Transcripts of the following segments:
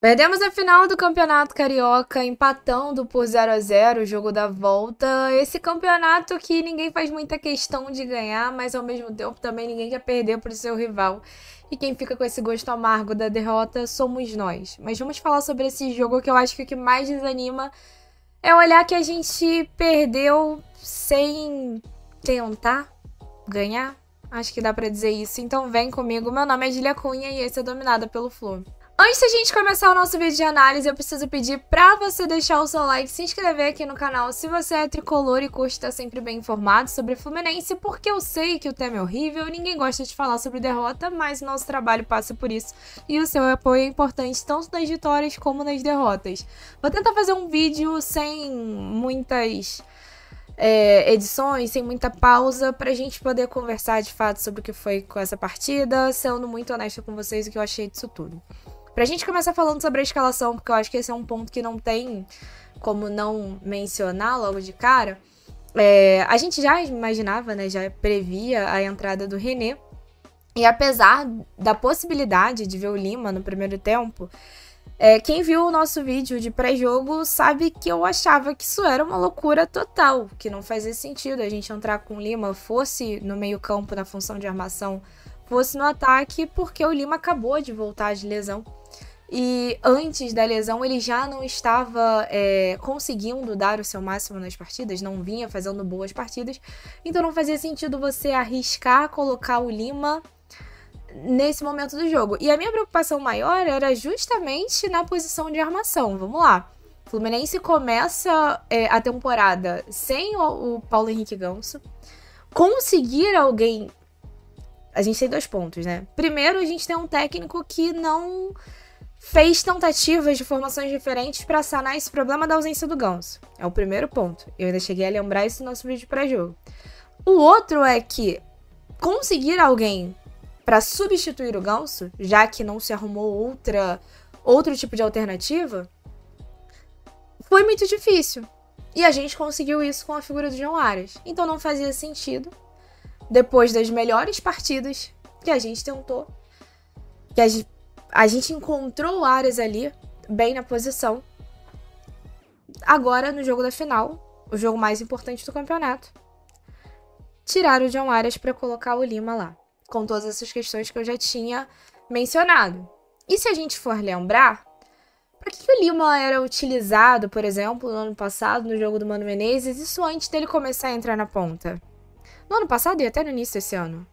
Perdemos a final do Campeonato Carioca, empatando por 0-0 o jogo da volta. Esse campeonato que ninguém faz muita questão de ganhar, mas ao mesmo tempo também ninguém quer perder para o seu rival. E quem fica com esse gosto amargo da derrota somos nós. Mas vamos falar sobre esse jogo que eu acho que o que mais desanima é olhar que a gente perdeu sem tentar ganhar. Acho que dá pra dizer isso. Então vem comigo. Meu nome é Julia Cunha e esse é Dominada pelo Flu. Antes da gente começar o nosso vídeo de análise, eu preciso pedir pra você deixar o seu like, se inscrever aqui no canal se você é tricolor e curte estar sempre bem informado sobre Fluminense, porque eu sei que o tema é horrível, ninguém gosta de falar sobre derrota, mas o nosso trabalho passa por isso e o seu apoio é importante tanto nas vitórias como nas derrotas. Vou tentar fazer um vídeo sem muitas edições, sem muita pausa, pra gente poder conversar de fato sobre o que foi com essa partida, sendo muito honesta com vocês o que eu achei disso tudo. Pra gente começar falando sobre a escalação, porque eu acho que esse é um ponto que não tem como não mencionar logo de cara. A gente já imaginava, né, já previa a entrada do René. E apesar da possibilidade de ver o Lima no primeiro tempo, quem viu o nosso vídeo de pré-jogo sabe que eu achava que isso era uma loucura total, que não fazia sentido a gente entrar com o Lima, fosse no meio-campo na função de armação, fosse no ataque, porque o Lima acabou de voltar de lesão. E antes da lesão ele já não estava conseguindo dar o seu máximo nas partidas, não vinha fazendo boas partidas, então não fazia sentido você arriscar colocar o Lima nesse momento do jogo. E a minha preocupação maior era justamente na posição de armação. Vamos lá. O Fluminense começa a temporada sem o Paulo Henrique Ganso. Conseguir alguém... A gente tem dois pontos, né? Primeiro, a gente tem um técnico que não fez tentativas de formações diferentes para sanar esse problema da ausência do Ganso. É o primeiro ponto. Eu ainda cheguei a lembrar isso no nosso vídeo pré-jogo. O outro é que conseguir alguém para substituir o Ganso, já que não se arrumou outro tipo de alternativa, foi muito difícil. E a gente conseguiu isso com a figura do João Arias. Então não fazia sentido, depois das melhores partidas que a gente tentou, que a gente encontrou o Arias ali, bem na posição. Agora, no jogo da final, o jogo mais importante do campeonato, tirar o João Arias para colocar o Lima lá, com todas essas questões que eu já tinha mencionado. E se a gente for lembrar, para que o Lima era utilizado, por exemplo, no ano passado, no jogo do Mano Menezes, isso antes dele começar a entrar na ponta? No ano passado e até no início desse ano.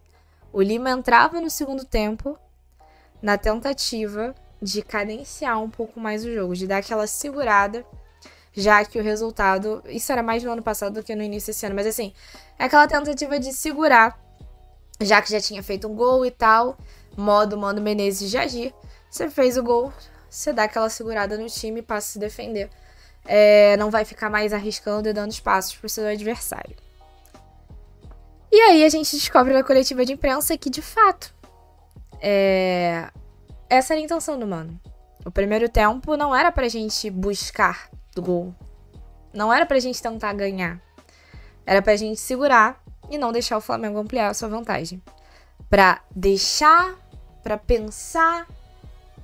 O Lima entrava no segundo tempo na tentativa de cadenciar um pouco mais o jogo, de dar aquela segurada, já que o resultado... Isso era mais no ano passado do que no início desse ano, mas assim, é aquela tentativa de segurar, já que já tinha feito um gol e tal, modo Mano Menezes de agir. Você fez o gol, você dá aquela segurada no time e passa a se defender. Não vai ficar mais arriscando e dando espaços pro seu adversário. E aí a gente descobre na coletiva de imprensa que, de fato, essa era a intenção do Mano. O primeiro tempo não era pra gente buscar do gol. Não era pra gente tentar ganhar. Era pra gente segurar e não deixar o Flamengo ampliar a sua vantagem. Pra deixar, pra pensar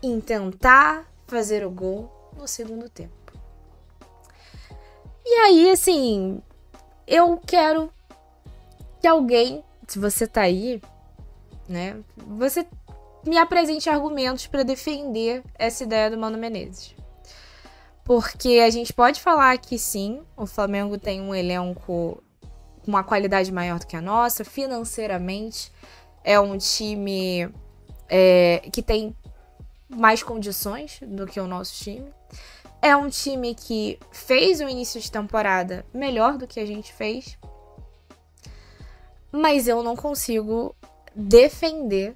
em tentar fazer o gol no segundo tempo. E aí, assim, eu quero que alguém, se você tá aí, né, você me apresente argumentos pra defender essa ideia do Mano Menezes. Porque a gente pode falar que sim, o Flamengo tem um elenco com uma qualidade maior do que a nossa, financeiramente é um time que tem mais condições do que o nosso time. É um time que fez o início de temporada melhor do que a gente fez. Mas eu não consigo defender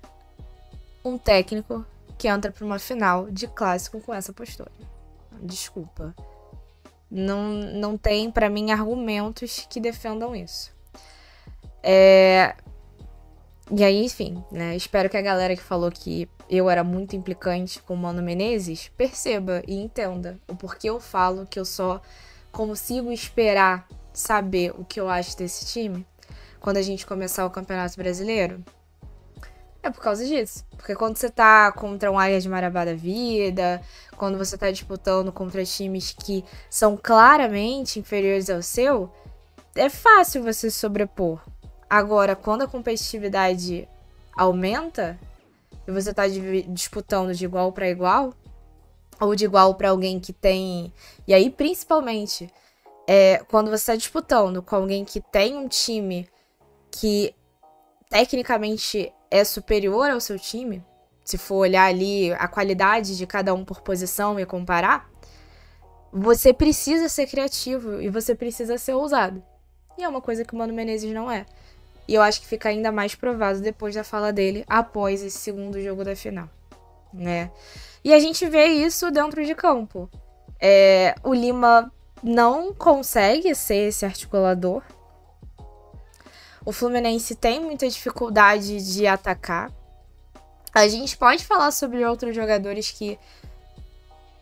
um técnico que entra para uma final de clássico com essa postura. Desculpa. Não tem, para mim, argumentos que defendam isso. E aí, enfim, né? Espero que a galera que falou que eu era muito implicante com o Mano Menezes perceba e entenda o porquê eu falo que eu só consigo esperar saber o que eu acho desse time quando a gente começar o Campeonato Brasileiro. É por causa disso. Porque quando você tá contra um Águia de Marabá da vida, quando você tá disputando contra times que são claramente inferiores ao seu, é fácil você se sobrepor. Agora, quando a competitividade aumenta e você tá disputando de igual para igual, ou de igual para alguém que tem... E aí, principalmente, quando você tá disputando com alguém que tem um time que tecnicamente é superior ao seu time, se for olhar ali a qualidade de cada um por posição e comparar, você precisa ser criativo e você precisa ser ousado. E é uma coisa que o Mano Menezes não é. E eu acho que fica ainda mais provado depois da fala dele após esse segundo jogo da final, né? E a gente vê isso dentro de campo. O Lima não consegue ser esse articulador. O Fluminense tem muita dificuldade de atacar. A gente pode falar sobre outros jogadores que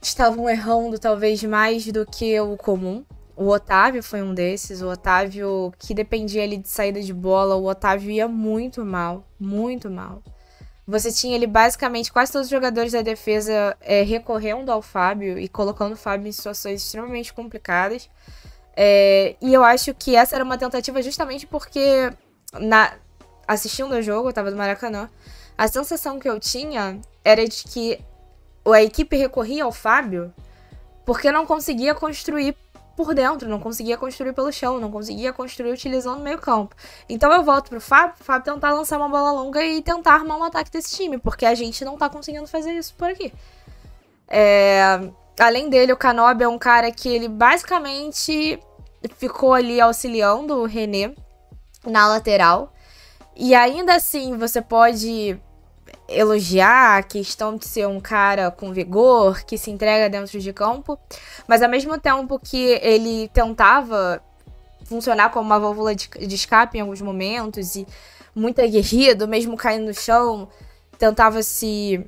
estavam errando talvez mais do que o comum. O Otávio foi um desses. O Otávio, que dependia ali de saída de bola, o Otávio ia muito mal. Muito mal. Você tinha ali basicamente quase todos os jogadores da defesa recorrendo ao Fábio e colocando o Fábio em situações extremamente complicadas. E eu acho que essa era uma tentativa justamente porque, assistindo ao jogo, eu tava no Maracanã, a sensação que eu tinha era de que a equipe recorria ao Fábio porque não conseguia construir por dentro, não conseguia construir pelo chão, não conseguia construir utilizando o meio campo. Então eu volto pro Fábio tentar lançar uma bola longa e tentar armar um ataque desse time, porque a gente não tá conseguindo fazer isso por aqui. Além dele, o Canóbio é um cara que ele basicamente ficou ali auxiliando o René na lateral. E ainda assim, você pode elogiar a questão de ser um cara com vigor, que se entrega dentro de campo, mas ao mesmo tempo que ele tentava funcionar como uma válvula de escape em alguns momentos e muito aguerrido, mesmo caindo no chão, tentava se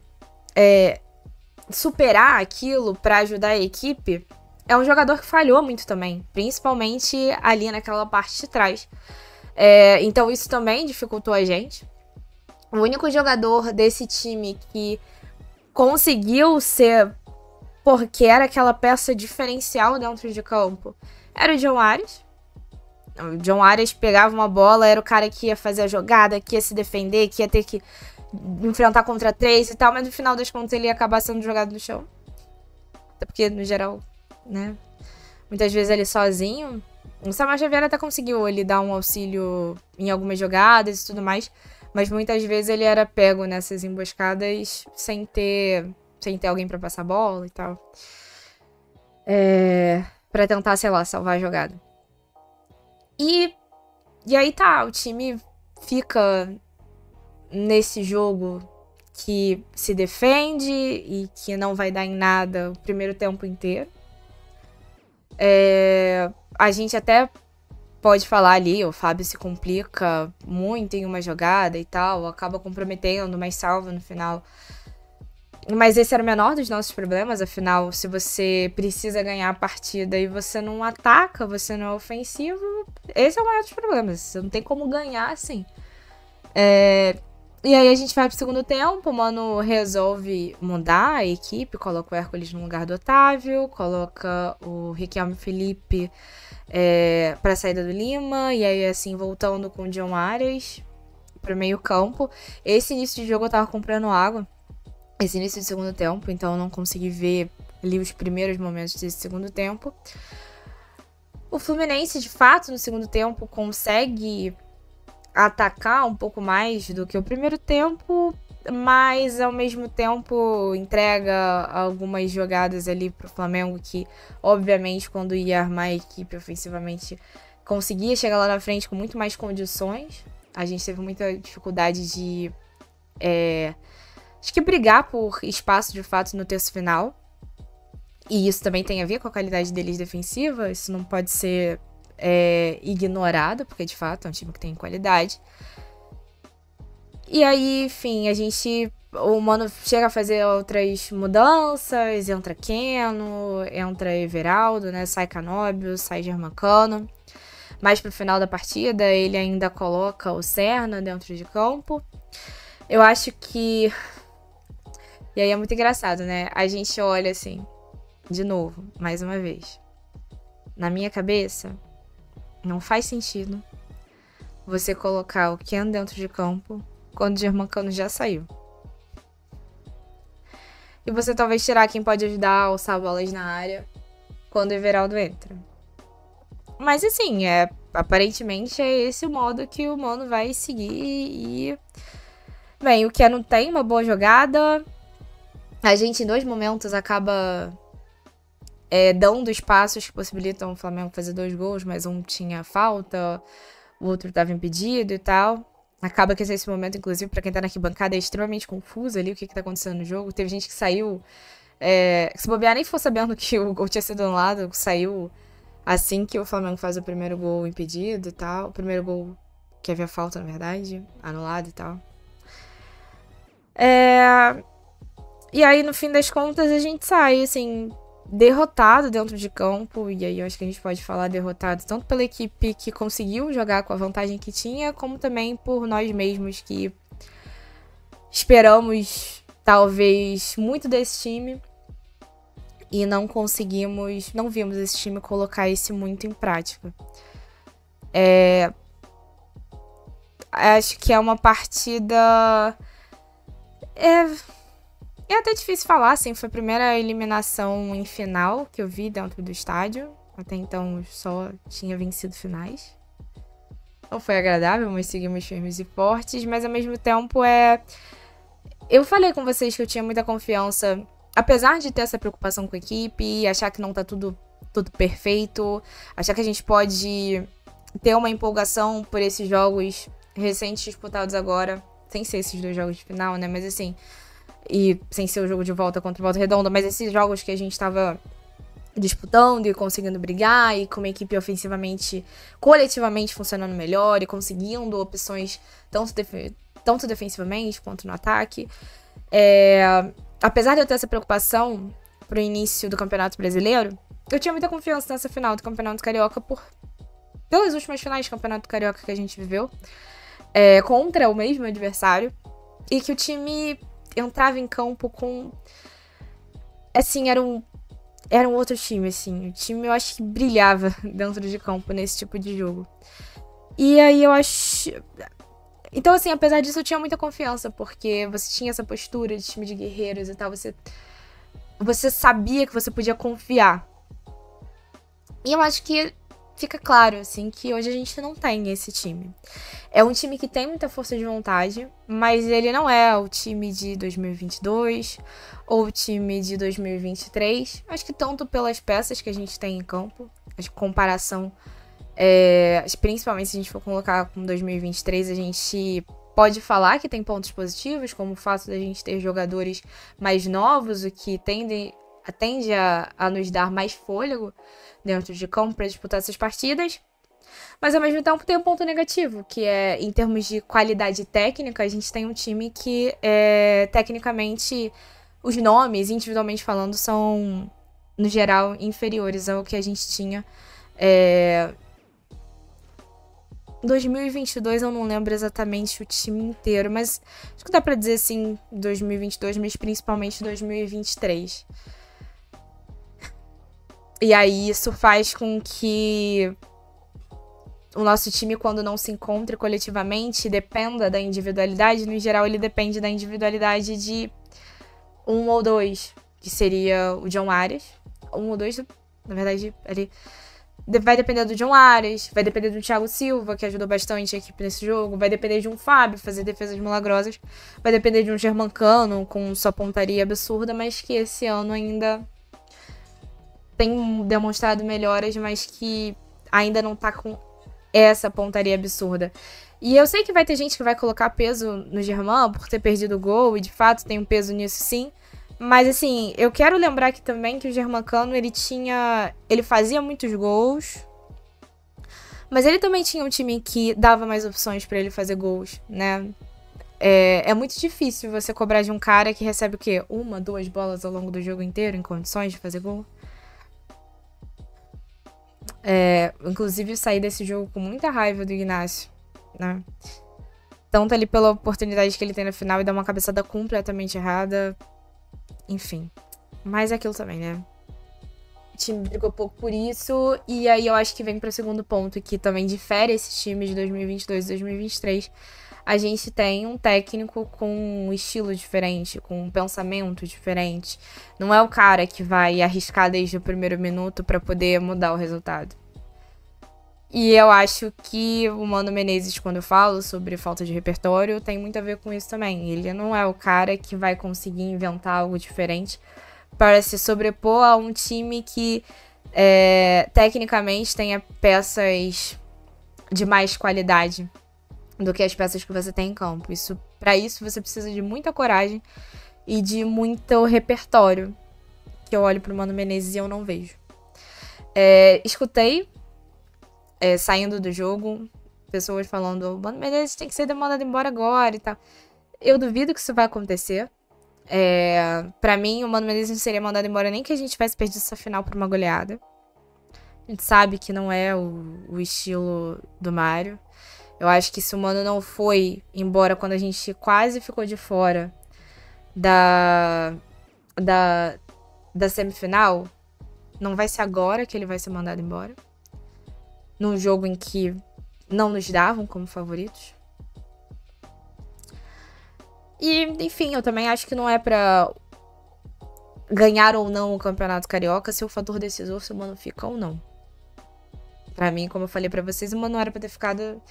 superar aquilo para ajudar a equipe, é um jogador que falhou muito também, principalmente ali naquela parte de trás. Então isso também dificultou a gente. O único jogador desse time que conseguiu ser, porque era aquela peça diferencial dentro de campo, era o John Arias. O John Arias pegava uma bola, era o cara que ia fazer a jogada, que ia se defender, que ia ter que enfrentar contra 3 e tal, mas no final das contas ele ia acabar sendo jogado no chão. Até porque, no geral, né, muitas vezes ele sozinho. O Samuel Xavier até conseguiu ele dar um auxílio em algumas jogadas e tudo mais, mas muitas vezes ele era pego nessas emboscadas sem ter alguém pra passar a bola e tal. Pra tentar, sei lá, salvar a jogada. E aí tá, o time fica nesse jogo que se defende e que não vai dar em nada o primeiro tempo inteiro. A gente até pode falar ali, o Fábio se complica muito em uma jogada e tal, acaba comprometendo, mas salva no final. Mas esse era o menor dos nossos problemas, afinal, se você precisa ganhar a partida e você não ataca, você não é ofensivo, esse é o maior dos problemas, você não tem como ganhar assim. E aí a gente vai pro segundo tempo, o Mano resolve mudar a equipe, coloca o Hércules no lugar do Otávio, coloca o Riquelme Felipe pra saída do Lima, e aí assim, voltando com o John Arias pro meio campo. Esse início de jogo eu tava comprando água, esse início de segundo tempo, então eu não consegui ver ali os primeiros momentos desse segundo tempo. O Fluminense, de fato, no segundo tempo consegue atacar um pouco mais do que o primeiro tempo, mas ao mesmo tempo entrega algumas jogadas ali pro Flamengo que, obviamente, quando ia armar a equipe ofensivamente, conseguia chegar lá na frente com muito mais condições. A gente teve muita dificuldade de acho que brigar por espaço de fato no terço final, e isso também tem a ver com a qualidade deles defensiva. Isso não pode ser ignorado, porque de fato é um time que tem qualidade. E aí, enfim, o Mano chega a fazer outras mudanças, entra Keno, entra Everaldo, né, sai Canóbio, sai Germancano. Mas pro final da partida ele ainda coloca o Serna dentro de campo. Eu acho que... E aí é muito engraçado, né? A gente olha assim, de novo, mais uma vez. Na minha cabeça, não faz sentido você colocar o Ken dentro de campo quando o Germancano já saiu. E você talvez tirar quem pode ajudar a alçar bolas na área quando o Everaldo entra. Mas assim, aparentemente é esse o modo que o Mano vai seguir e... Bem, o Ken não tem uma boa jogada. A gente em 2 momentos acaba dando os passos que possibilitam o Flamengo fazer 2 gols, mas um tinha falta, o outro estava impedido e tal. Acaba que esse momento, inclusive, pra quem tá na arquibancada, é extremamente confuso ali o que tá acontecendo no jogo. Teve gente que saiu, se bobear nem ficou sabendo que o gol tinha sido anulado, saiu assim que o Flamengo faz o primeiro gol impedido e tal. O primeiro gol que havia falta, na verdade, anulado e tal. E aí, no fim das contas, a gente sai, assim, derrotado dentro de campo. E aí eu acho que a gente pode falar derrotado tanto pela equipe que conseguiu jogar com a vantagem que tinha, como também por nós mesmos que esperamos, talvez, muito desse time e não conseguimos, não vimos esse time colocar isso muito em prática. Acho que é uma partida... É até difícil falar, assim, foi a primeira eliminação em final que eu vi dentro do estádio. Até então só tinha vencido finais. Não foi agradável, mas seguimos firmes e fortes, mas ao mesmo tempo Eu falei com vocês que eu tinha muita confiança, apesar de ter essa preocupação com a equipe, achar que não tá tudo perfeito, achar que a gente pode ter uma empolgação por esses jogos recentes disputados agora, sem ser esses 2 jogos de final, né? Mas assim... E sem ser o jogo de volta contra o Volta Redonda, mas esses jogos que a gente tava disputando e conseguindo brigar, e com uma equipe ofensivamente, coletivamente funcionando melhor, e conseguindo opções tanto defensivamente quanto no ataque. Apesar de eu ter essa preocupação pro início do Campeonato Brasileiro, eu tinha muita confiança nessa final do Campeonato Carioca pelas últimas finais do Campeonato Carioca que a gente viveu, contra o mesmo adversário, e que o time entrava em campo com... Assim, era um outro time, assim. O time, eu acho que brilhava dentro de campo nesse tipo de jogo. E aí, eu acho... Então, assim, apesar disso, eu tinha muita confiança, porque você tinha essa postura de time de guerreiros e tal. Você sabia que você podia confiar. E eu acho que fica claro, assim, que hoje a gente não tem esse time. É um time que tem muita força de vontade, mas ele não é o time de 2022 ou o time de 2023. Acho que tanto pelas peças que a gente tem em campo, a comparação, principalmente se a gente for colocar com 2023, a gente pode falar que tem pontos positivos, como o fato da gente ter jogadores mais novos, o que tende a nos dar mais fôlego dentro de campo para disputar essas partidas. Mas ao mesmo tempo tem um ponto negativo, que é em termos de qualidade técnica, a gente tem um time que tecnicamente os nomes, individualmente falando, são no geral inferiores ao que a gente tinha. 2022 eu não lembro exatamente o time inteiro, mas acho que dá pra dizer assim 2022, mas principalmente 2023. E aí isso faz com que o nosso time, quando não se encontre coletivamente, dependa da individualidade. No geral, ele depende da individualidade de 1 ou 2, que seria o John Arias. 1 ou 2, na verdade, ele vai depender do John Arias, vai depender do Thiago Silva, que ajudou bastante a equipe nesse jogo, vai depender de um Fábio fazer defesas milagrosas, vai depender de um Germancano com sua pontaria absurda, mas que esse ano ainda tem demonstrado melhoras, mas que ainda não tá com essa pontaria absurda. E eu sei que vai ter gente que vai colocar peso no Germán por ter perdido o gol, e de fato tem um peso nisso sim. Mas assim, eu quero lembrar aqui também que o Germancano, ele fazia muitos gols, mas ele também tinha um time que dava mais opções pra ele fazer gols, né? É muito difícil você cobrar de um cara que recebe o quê? 1, 2 bolas ao longo do jogo inteiro em condições de fazer gol. Inclusive, eu saí desse jogo com muita raiva do Ignacio, né? tanto ali pela oportunidade que ele tem na final e dá uma cabeçada completamente errada. Enfim. Mas é aquilo também, né? O time brigou pouco por isso. E aí eu acho que vem pro segundo ponto, que também difere esses times de 2022 e 2023. A gente tem um técnico com um estilo diferente, com um pensamento diferente. Não é o cara que vai arriscar desde o primeiro minuto para poder mudar o resultado. E eu acho que o Mano Menezes, quando eu falo sobre falta de repertório, tem muito a ver com isso também. Ele não é o cara que vai conseguir inventar algo diferente para se sobrepor a um time que tecnicamente tenha peças de mais qualidade do que as peças que você tem em campo. Para isso você precisa de muita coragem e de muito repertório, que eu olho pro Mano Menezes e eu não vejo. Escutei saindo do jogo, pessoas falando, o Mano Menezes tem que ser mandado embora agora e tal. Eu duvido que isso vai acontecer. Pra mim, o Mano Menezes não seria mandado embora nem que a gente tivesse perdido essa final por uma goleada. A gente sabe que não é o estilo do Mário. Eu acho que se o Mano não foi embora quando a gente quase ficou de fora da semifinal, não vai ser agora que ele vai ser mandado embora. Num jogo em que não nos davam como favoritos. E, enfim, eu também acho que não é pra ganhar ou não o Campeonato Carioca ser o fator decisor se o Mano fica ou não. Pra mim, como eu falei pra vocês, o Mano não era pra ter ficado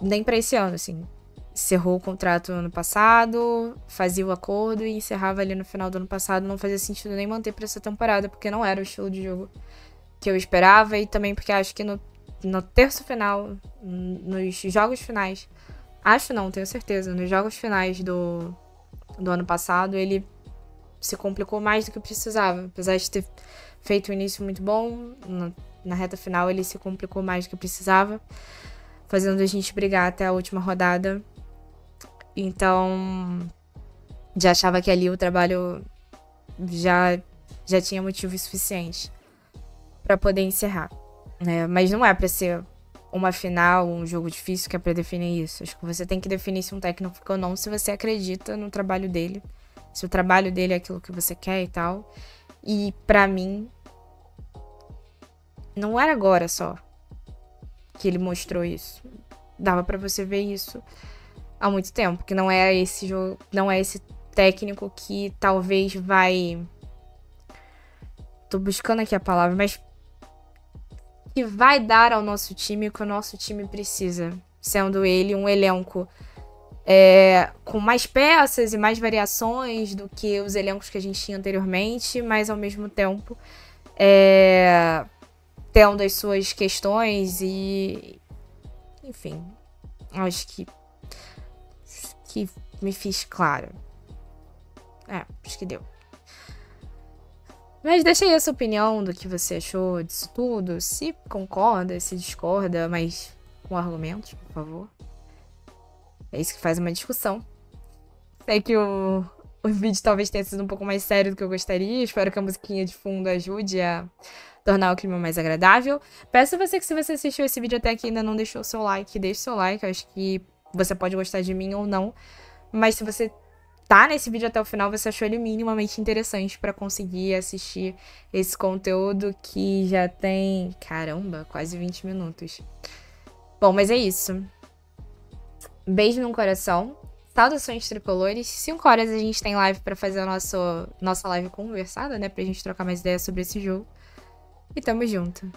nem pra esse ano, assim. Encerrou o contrato ano passado, fazia o acordo e encerrava ali no final do ano passado. Não fazia sentido nem manter pra essa temporada, porque não era o estilo de jogo que eu esperava. E também porque acho que no terço final, nos jogos finais, acho não, tenho certeza, nos jogos finais do ano passado, ele se complicou mais do que precisava. Apesar de ter feito um início muito bom, na reta final ele se complicou mais do que precisava, fazendo a gente brigar até a última rodada. Então, já achava que ali o trabalho já tinha motivo suficiente para poder encerrar, né? Mas não é para ser uma final, um jogo difícil que é para definir isso. Acho que você tem que definir se um técnico ficou ou não, se você acredita no trabalho dele, se o trabalho dele é aquilo que você quer e tal. E para mim, não era agora só que ele mostrou isso. Dava para você ver isso há muito tempo, que não é esse jogo, não é esse técnico que talvez vai... Tô buscando aqui a palavra, mas que vai dar ao nosso time o que o nosso time precisa, sendo ele um elenco com mais peças e mais variações do que os elencos que a gente tinha anteriormente, mas ao mesmo tempo tendo as suas questões e... Enfim, acho que me fiz claro. Acho que deu. Mas deixa aí a sua opinião do que você achou disso tudo. Se concorda, se discorda, mas com argumentos, por favor. É isso que faz uma discussão. Sei que o vídeo talvez tenha sido um pouco mais sério do que eu gostaria. Espero que a musiquinha de fundo ajude a tornar o clima mais agradável. Peço a você que, se você assistiu esse vídeo até aqui e ainda não deixou o seu like, deixe seu like. Eu acho que você pode gostar de mim ou não. Mas se você tá nesse vídeo até o final, você achou ele minimamente interessante pra conseguir assistir esse conteúdo que já tem, caramba, quase 20 minutos. Bom, mas é isso. Beijo no coração. Saudações tricolores. 5 horas a gente tem live pra fazer a nossa live conversada, né? Pra gente trocar mais ideias sobre esse jogo. E tamo junto.